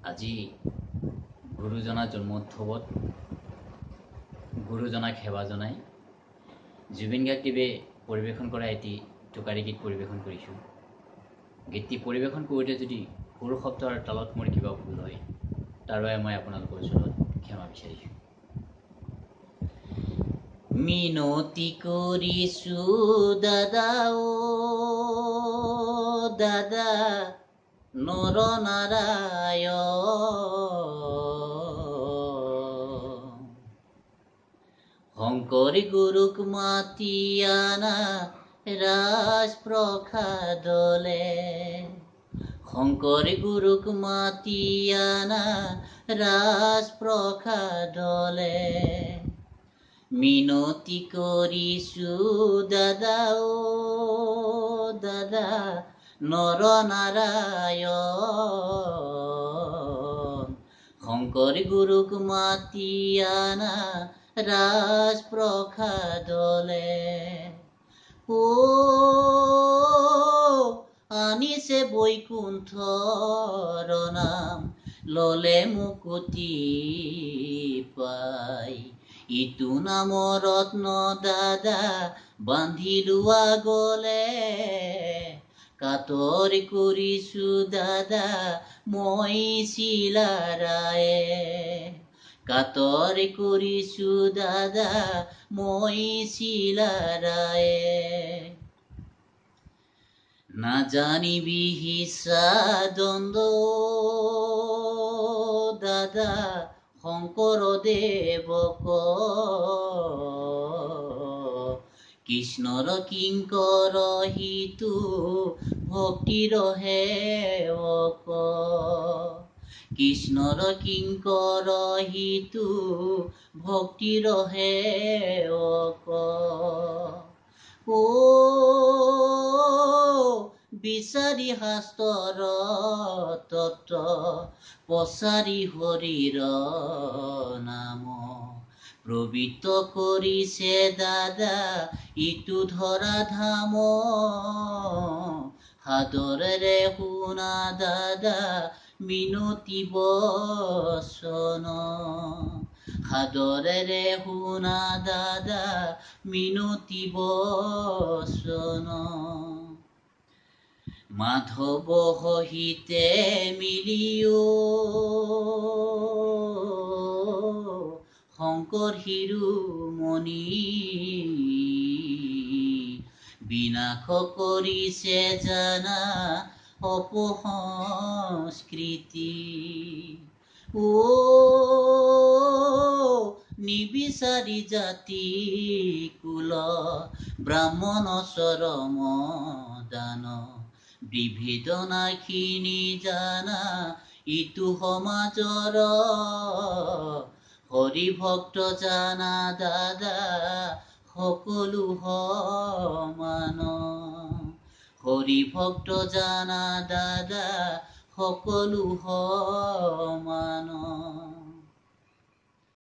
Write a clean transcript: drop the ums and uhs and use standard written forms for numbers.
আজি গুৰুজনাৰ জন্মোৎসৱত গুৰুজনাক সেৱা জনাই জুবিন গাৰ্গদেৱে পৰিৱেশন কৰা এটি টোকাৰী গীত পৰিৱেশন কৰিছোঁ। গীতটি পৰিৱেশন কৰোঁতে যদি সুৰ শব্দ আৰু তালত মোৰ কিবা ভুল হয় তাৰ বাবে মই আপোনালোকৰ ওচৰত ক্ষমা বিচাৰিছোঁ। মিনতি কৰিছোঁ দাদা ও দাদা নৰনাৰায়ণ, শংকৰী গুৰুক মাতি আনা ৰাজপ্ৰসাদলে, শংকৰী গুৰুক মাতি আনা ৰাজপ্ৰসাদলে। মিনতি কৰিছোঁ দাদা ও দাদা নৰনাৰায়ণ, শংকৰী গুৰুক মাতি আনা ৰাজপ্ৰসাদলে। ও আনিছে বৈকুণ্ঠৰ নাম, ললে মুকুতি পাই, ইটো নামৰ ৰত্ন দাদা বান্ধি লোৱা গলে। কাতৰি কৰিছোঁ দাদা মই চিলাৰায়ে, কাতৰি কৰিছোঁ দাদা মই চিলাৰায়ে। নাজানিবি হিচা দ্বন্দ্ব দাদা শংকৰদেৱক, কৃষ্ণৰ কিংকৰ হিতু ভক্তিৰ সেৱক, কৃষ্ণৰ কিংকৰ হিতু ভক্তিৰ সেৱক। ও বিচাৰি শাস্ত্ৰৰ তত্ত্ব পচাৰি হৰিৰ নাম, প্ৰবৃত্ত কৰিছে দাদা ইটো ধৰা ধাম। সাদৰেৰে শুনা দাদা মিনতি বচন, সাদৰেৰে শুনা দাদা মিনতি বচন। মাধৱ সহিতে মিলিও শংকৰ শিৰোমণি, বিনাশ কৰিছে জানা অপসংস্কৃতি। ও নিবিচাৰি জাতি কুল ব্ৰাহ্মণ চৰম দান, বিভেদনাখিনি জানা ইটো সমাজৰ। হৰি ভক্ত জানা দাদা সকলো সমান, হৰি ভক্ত জানা দাদা সকলো সমান।